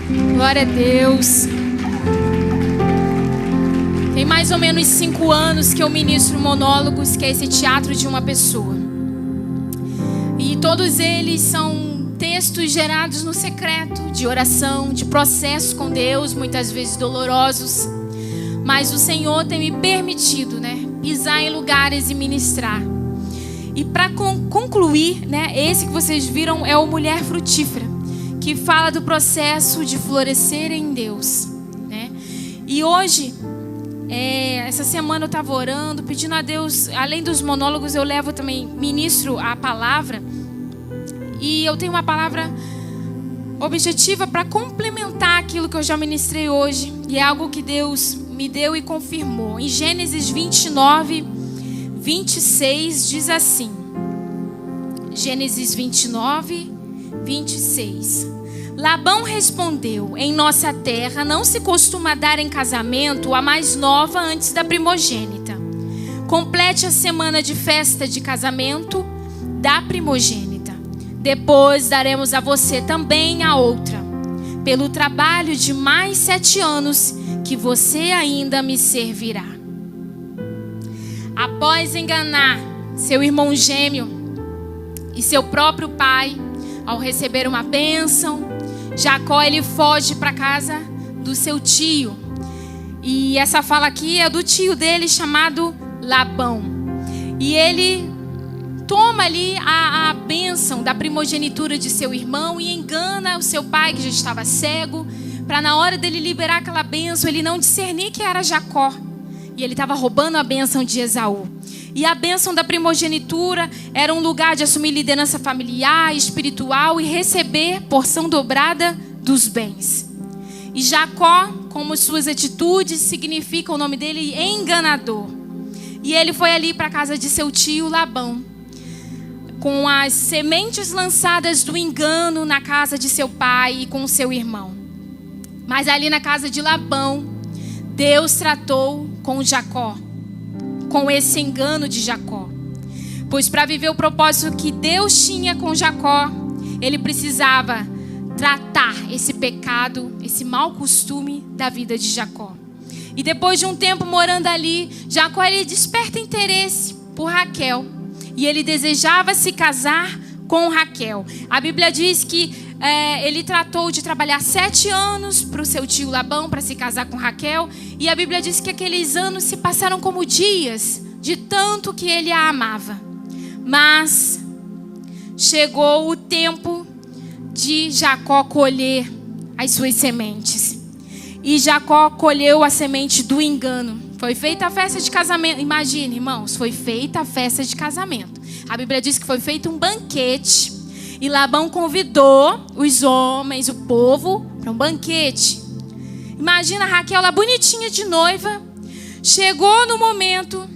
Glória a Deus. Tem mais ou menos 5 anos que eu ministro monólogos, que é esse teatro de uma pessoa. E todos eles são textos gerados no secreto, de oração, de processos com Deus, muitas vezes dolorosos. Mas o Senhor tem me permitido, pisar em lugares e ministrar. E para concluir, esse que vocês viram é o Mulher Frutífera, que fala do processo de florescer em Deus, E hoje, essa semana eu estava orando, pedindo a Deus, além dos monólogos, eu levo também, ministro a palavra. E eu tenho uma palavra objetiva para complementar aquilo que eu já ministrei hoje. E é algo que Deus me deu e confirmou. Em Gênesis 29, 26 diz assim. Gênesis 29, 26. Labão respondeu: em nossa terra não se costuma dar em casamento a mais nova antes da primogênita. Complete a semana de festa de casamento da primogênita. Depois daremos a você também a outra, pelo trabalho de mais 7 anos que você ainda me servirá. Após enganar seu irmão gêmeo e seu próprio pai, ao receber uma bênção, Jacó ele foge para casa do seu tio. E essa fala aqui é do tio dele chamado Labão. E ele toma ali a bênção da primogenitura de seu irmão e engana o seu pai, que já estava cego, para na hora dele liberar aquela bênção, ele não discernir que era Jacó. E ele estava roubando a bênção de Esaú. E a bênção da primogenitura era um lugar de assumir liderança familiar, espiritual e receber porção dobrada dos bens. E Jacó, como suas atitudes significam o nome dele, enganador. E ele foi ali para a casa de seu tio Labão, com as sementes lançadas do engano na casa de seu pai e com seu irmão. Mas ali na casa de Labão, Deus tratou com Jacó, com esse engano de Jacó. Pois para viver o propósito que Deus tinha com Jacó, ele precisava tratar esse pecado, esse mau costume da vida de Jacó. E depois de um tempo morando ali, Jacó ele desperta interesse por Raquel. E ele desejava se casar com Raquel. A Bíblia diz que ele tratou de trabalhar 7 anos para o seu tio Labão para se casar com Raquel. E a Bíblia diz que aqueles anos se passaram como dias, de tanto que ele a amava. Mas chegou o tempo de Jacó colher as suas sementes. E Jacó colheu a semente do engano. Foi feita a festa de casamento. Imagine, irmãos, foi feita a festa de casamento. A Bíblia diz que foi feito um banquete. E Labão convidou os homens, o povo, para um banquete. Imagina a Raquel lá bonitinha de noiva. Chegou no momento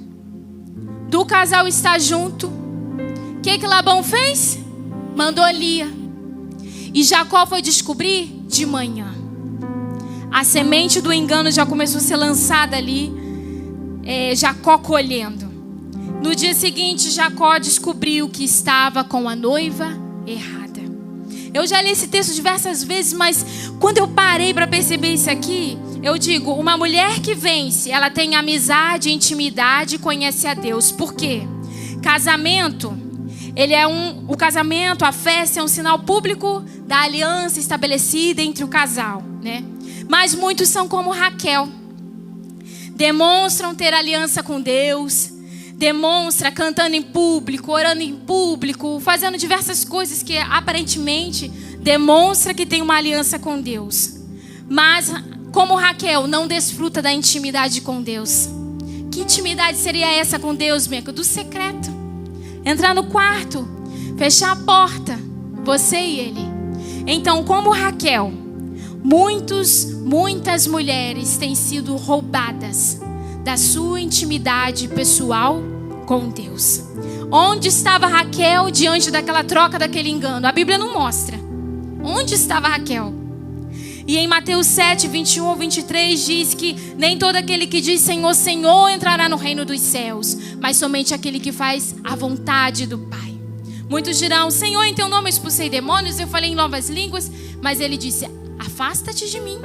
do casal estar junto. O que Labão fez? Mandou Lia. E Jacó foi descobrir de manhã. A semente do engano já começou a ser lançada ali. Jacó colhendo. No dia seguinte, Jacó descobriu que estava com a noiva errada. Eu já li esse texto diversas vezes, mas quando eu parei para perceber isso aqui, eu digo, uma mulher que vence, ela tem amizade, intimidade, conhece a Deus. Por quê? Casamento, o casamento, a festa é um sinal público da aliança estabelecida entre o casal, Mas muitos são como Raquel. Demonstram ter aliança com Deus, demonstra cantando em público, orando em público, fazendo diversas coisas que aparentemente demonstra que tem uma aliança com Deus. Mas, como Raquel, não desfruta da intimidade com Deus. Que intimidade seria essa com Deus, Meca? Do secreto. Entrar no quarto, fechar a porta, você e ele. Então, como Raquel, muitas mulheres têm sido roubadas da sua intimidade pessoal com Deus. Onde estava Raquel diante daquela troca, daquele engano? A Bíblia não mostra. Onde estava Raquel? E em Mateus 7, 21 ou 23 diz que nem todo aquele que diz Senhor, Senhor entrará no reino dos céus, mas somente aquele que faz a vontade do Pai. Muitos dirão, Senhor, em teu nome eu expulsei demônios, eu falei em novas línguas, mas ele disse, afasta-te de mim.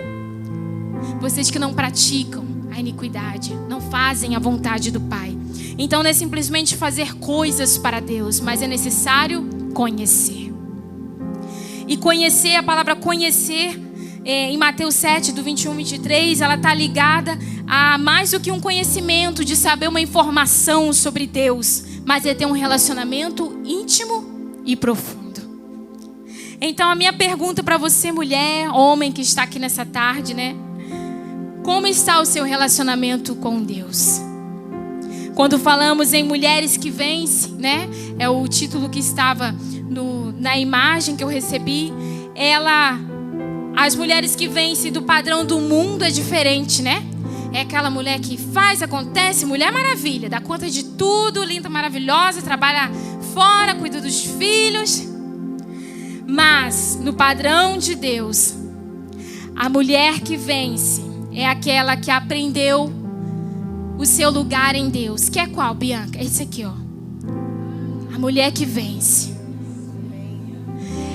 Vocês que não praticam a iniquidade, não fazem a vontade do Pai. Então não é simplesmente fazer coisas para Deus, mas é necessário conhecer. E conhecer, a palavra conhecer, em Mateus 7, do 21 ao 23, ela está ligada a mais do que um conhecimento de saber uma informação sobre Deus, mas é ter um relacionamento íntimo e profundo. Então a minha pergunta para você, mulher, homem que está aqui nessa tarde, né? Como está o seu relacionamento com Deus? Quando falamos em mulheres que vencem, né? É o título que estava na imagem que eu recebi. As mulheres que vencem do padrão do mundo é diferente, né? É aquela mulher que faz, acontece, Mulher Maravilha, dá conta de tudo, linda, maravilhosa, trabalha fora, cuida dos filhos. Mas no padrão de Deus, a mulher que vence é aquela que aprendeu o seu lugar em Deus. Que é qual, Bianca? É esse aqui, ó. A mulher que vence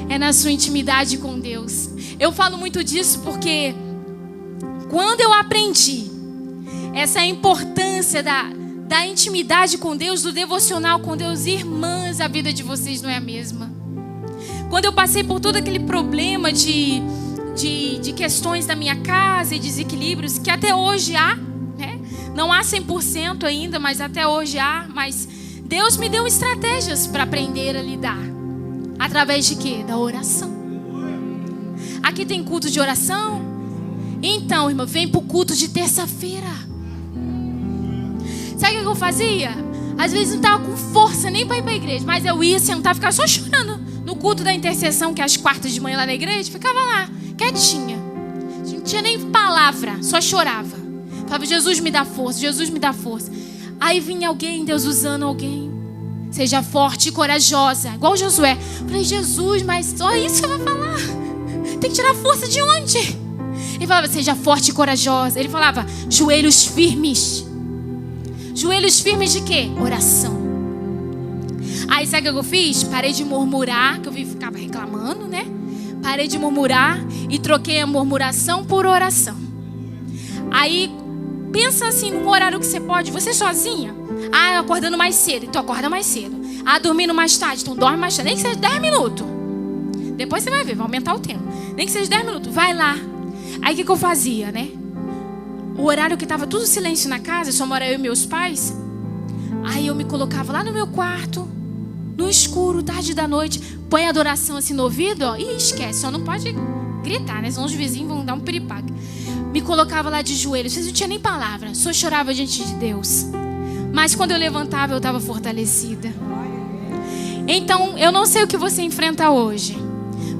é na sua intimidade com Deus. Eu falo muito disso porque quando eu aprendi essa importância da intimidade com Deus, do devocional com Deus, irmãs, a vida de vocês não é a mesma. Quando eu passei por todo aquele problema de questões da minha casa e desequilíbrios, que até hoje há, né? Não há 100% ainda, mas até hoje há. Mas Deus me deu estratégias para aprender a lidar. Através de quê? Da oração. Aqui tem culto de oração? Então, irmã, vem pro culto de terça-feira. Sabe o que eu fazia? Às vezes não estava com força nem para ir para a igreja, mas eu ia sentar e ficava só chorando. No culto da intercessão, que é às quartas de manhã lá na igreja, ficava lá, quietinha. Não tinha nem palavra, só chorava. Falava, Jesus me dá força, Jesus me dá força. Aí vinha alguém, Deus usando alguém. Seja forte e corajosa, igual Josué. Falei, Jesus, mas só isso você vai falar? Tem que tirar força de onde? Ele falava, seja forte e corajosa. Ele falava, joelhos firmes. Joelhos firmes de quê? Oração. Aí sabe o que eu fiz? Parei de murmurar, que eu ficava reclamando, né? Parei de murmurar e troquei a murmuração por oração. Aí, pensa assim, num horário que você pode, você sozinha. Ah, acordando mais cedo, então acorda mais cedo. Ah, dormindo mais tarde, então dorme mais tarde. Nem que seja 10 minutos. Depois você vai ver, vai aumentar o tempo. Nem que seja 10 minutos, vai lá. Aí o que eu fazia, né? O horário que estava tudo silêncio na casa, só mora eu e meus pais. Aí eu me colocava lá no meu quarto, no escuro, tarde da noite. Põe a adoração assim no ouvido, ó, e esquece, só não pode gritar, né? Senão os vizinhos vão dar um piripaque. Me colocava lá de joelhos, vocês não tinham nem palavra, só chorava diante de Deus. Mas quando eu levantava, eu estava fortalecida. Então, eu não sei o que você enfrenta hoje,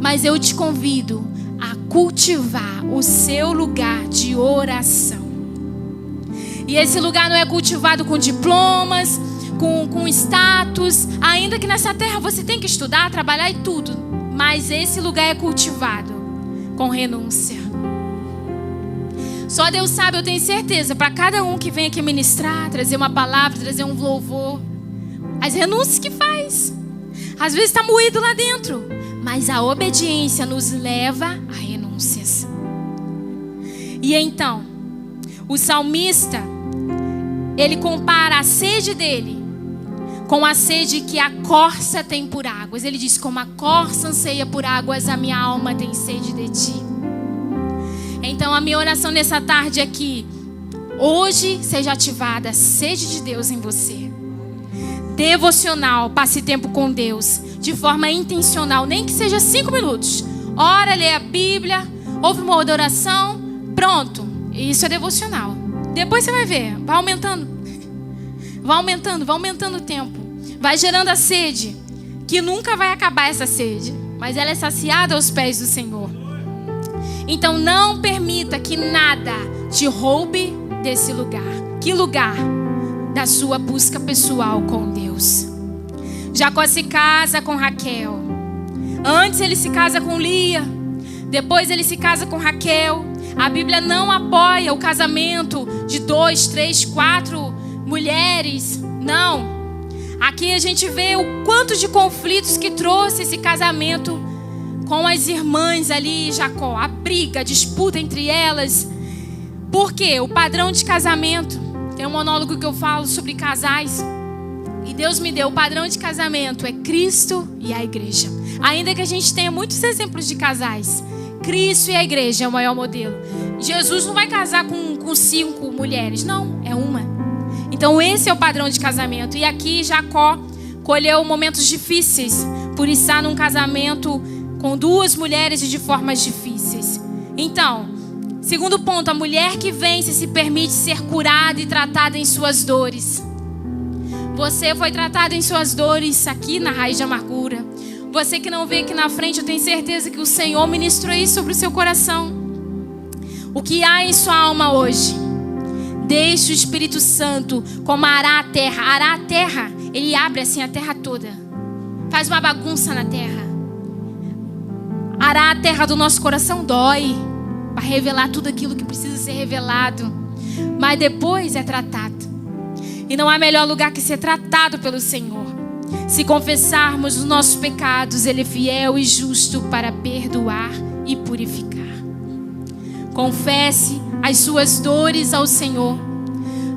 mas eu te convido a cultivar o seu lugar de oração. E esse lugar não é cultivado com diplomas, com status. Ainda que nessa terra você tem que estudar, trabalhar e tudo. Mas esse lugar é cultivado com renúncia. Só Deus sabe, eu tenho certeza, para cada um que vem aqui ministrar, trazer uma palavra, trazer um louvor, as renúncias que faz. Às vezes está moído lá dentro, mas a obediência nos leva a renúncias. E então, o salmista, ele compara a sede dele com a sede que a corça tem por águas. Ele diz, como a corça anseia por águas, a minha alma tem sede de ti. Então a minha oração nessa tarde é que hoje seja ativada a sede de Deus em você. Devocional, passe tempo com Deus de forma intencional, nem que seja 5 minutos. Ora, lê a Bíblia, ouve uma oração, pronto. Isso é devocional. Depois você vai ver, vai aumentando. Vai aumentando o tempo. Vai gerando a sede, que nunca vai acabar essa sede, mas ela é saciada aos pés do Senhor. Então não permita que nada te roube desse lugar. Que lugar? Da sua busca pessoal com Deus. Jacó se casa com Raquel. Antes ele se casa com Lia. Depois ele se casa com Raquel. A Bíblia não apoia o casamento de 2, 3, 4 mulheres. Não. Aqui a gente vê o quanto de conflitos que trouxe esse casamento com as irmãs ali, Jacó, a briga, a disputa entre elas. Por quê? O padrão de casamento. Tem um monólogo que eu falo sobre casais. E Deus me deu o padrão de casamento. É Cristo e a igreja. Ainda que a gente tenha muitos exemplos de casais, Cristo e a igreja é o maior modelo. Jesus não vai casar com 5 mulheres. Não, é uma. Então esse é o padrão de casamento. E aqui Jacó colheu momentos difíceis por estar num casamento com 2 mulheres e de formas difíceis. Então, segundo ponto, a mulher que vence se permite ser curada e tratada em suas dores. Você foi tratado em suas dores aqui na Raiz de Amargura. Você que não vê aqui na frente, eu tenho certeza que o Senhor ministrou isso sobre o seu coração. O que há em sua alma hoje? Deixe o Espírito Santo como arar a terra. Arar a terra, ele abre assim a terra toda. Faz uma bagunça na terra. Arar a terra do nosso coração dói, para revelar tudo aquilo que precisa ser revelado. Mas depois é tratado. E não há melhor lugar que ser tratado pelo Senhor. Se confessarmos os nossos pecados, Ele é fiel e justo para perdoar e purificar. Confesse as suas dores ao Senhor.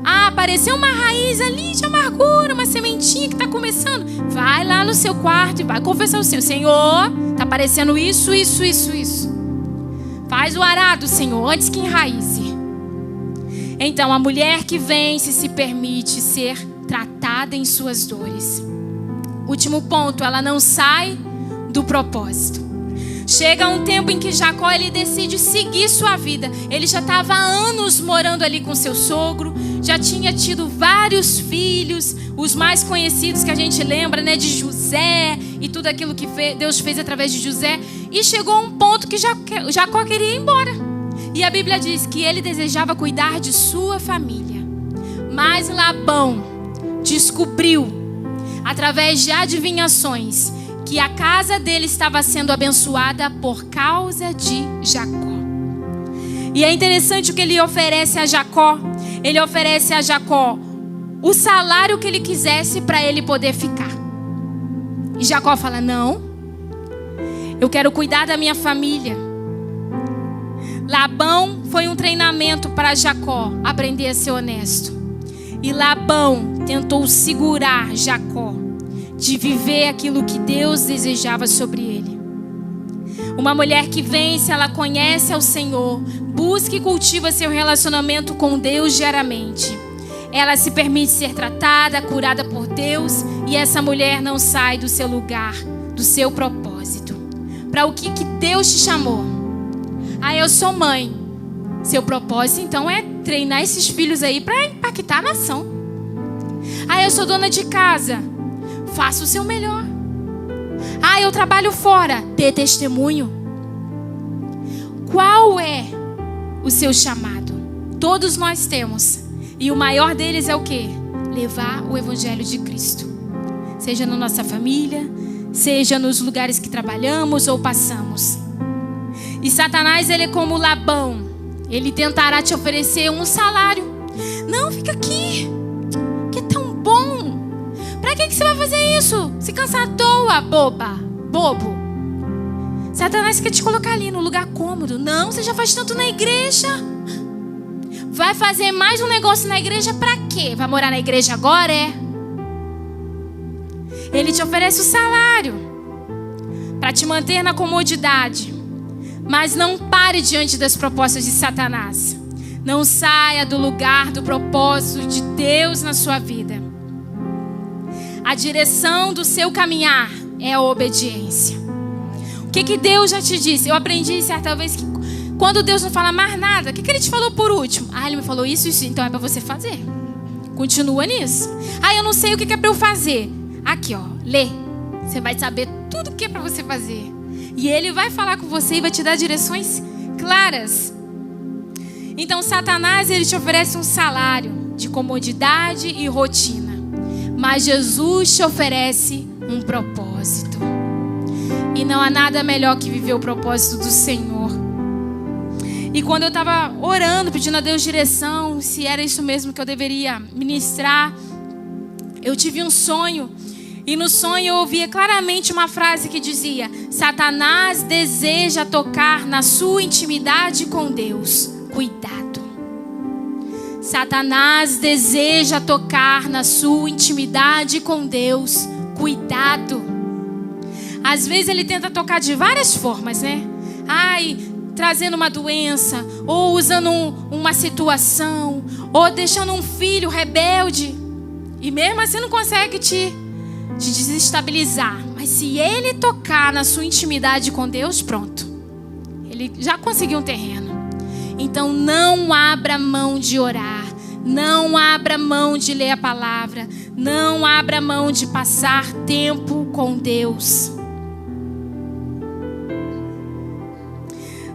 Apareceu uma raiz ali de amargura, uma sementinha que está começando. Vai lá no seu quarto e vai confessar ao Senhor. Senhor, está aparecendo isso. Faz o arado, Senhor, antes que enraize. Então, a mulher que vence se permite ser tratada em suas dores. Último ponto, ela não sai do propósito. Chega um tempo em que Jacó ele decide seguir sua vida. Ele já estava há anos morando ali com seu sogro. Já tinha tido vários filhos. Os mais conhecidos que a gente lembra, né, de José. E tudo aquilo que Deus fez através de José. E chegou um ponto que Jacó queria ir embora. E a Bíblia diz que ele desejava cuidar de sua família. Mas Labão descobriu, através de adivinhações, que a casa dele estava sendo abençoada por causa de Jacó. E é interessante o que ele oferece a Jacó. Ele oferece a Jacó o salário que ele quisesse para ele poder ficar. E Jacó fala: não, eu quero cuidar da minha família. Labão foi um treinamento para Jacó aprender a ser honesto. E Labão tentou segurar Jacó de viver aquilo que Deus desejava sobre ele. Uma mulher que vence, ela conhece ao Senhor, busca e cultiva seu relacionamento com Deus diariamente. Ela se permite ser tratada, curada por Deus, e essa mulher não sai do seu lugar, do seu propósito. Para o que Deus te chamou? Eu sou mãe. Seu propósito então é treinar esses filhos aí para impactar a nação. Eu sou dona de casa. Faça o seu melhor. Eu trabalho fora. Dê testemunho. Qual é o seu chamado? Todos nós temos. E o maior deles é o quê? Levar o evangelho de Cristo. Seja na nossa família, seja nos lugares que trabalhamos ou passamos. E Satanás, ele é como Labão. Ele tentará te oferecer um salário. Não, fica aqui. Que é tão bom. Pra que você vai fazer isso? Se cansa à toa, bobo. Satanás quer te colocar ali no lugar cômodo. Não, você já faz tanto na igreja. Vai fazer mais um negócio na igreja pra quê? Vai morar na igreja agora, é? Ele te oferece o salário para te manter na comodidade. Mas não pare diante das propostas de Satanás. Não saia do lugar do propósito de Deus na sua vida. A direção do seu caminhar é a obediência. O que Deus já te disse? Eu aprendi certa vez que quando Deus não fala mais nada, o que Ele te falou por último? Ele me falou isso, então é para você fazer. Continua nisso. Eu não sei o que é para eu fazer. Aqui, lê. Você vai saber tudo o que é para você fazer. E Ele vai falar com você e vai te dar direções claras. Então Satanás, ele te oferece um salário de comodidade e rotina. Mas Jesus te oferece um propósito. E não há nada melhor que viver o propósito do Senhor. E quando eu estava orando, pedindo a Deus direção, se era isso mesmo que eu deveria ministrar, eu tive um sonho. E no sonho eu ouvia claramente uma frase que dizia: Satanás deseja tocar na sua intimidade com Deus. Cuidado. Satanás deseja tocar na sua intimidade com Deus. Cuidado. Às vezes ele tenta tocar de várias formas, né? Trazendo uma doença, ou usando uma situação, ou deixando um filho rebelde. E mesmo assim não consegue te desestabilizar. Mas se ele tocar na sua intimidade com Deus, pronto. Ele já conseguiu um terreno. Então não abra mão de orar. Não abra mão de ler a palavra. Não abra mão de passar tempo com Deus.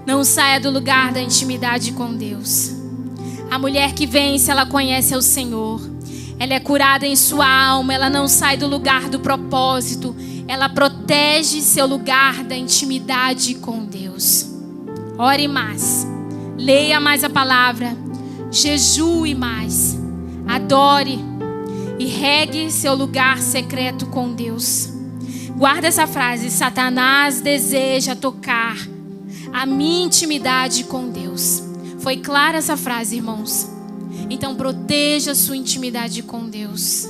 Não saia do lugar da intimidade com Deus. A mulher que vence, ela conhece o Senhor. Ela é curada em sua alma. Ela não sai do lugar do propósito. Ela protege seu lugar da intimidade com Deus. Ore mais. Leia mais a palavra. Jejue mais. Adore. E regue seu lugar secreto com Deus. Guarda essa frase. Satanás deseja tocar a minha intimidade com Deus. Foi clara essa frase, irmãos? Então proteja a sua intimidade com Deus.